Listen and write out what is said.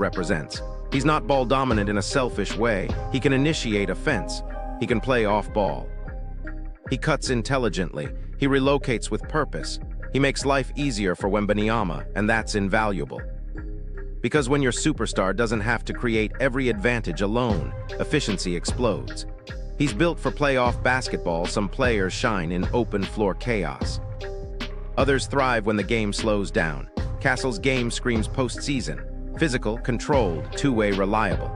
represents. He's not ball dominant in a selfish way. He can initiate offense. He can play off ball. He cuts intelligently. He relocates with purpose. He makes life easier for Wembanyama, and that's invaluable. Because when your superstar doesn't have to create every advantage alone, efficiency explodes. He's built for playoff basketball. Some players shine in open floor chaos. Others thrive when the game slows down. Castle's game screams postseason. Physical, controlled, two-way, reliable.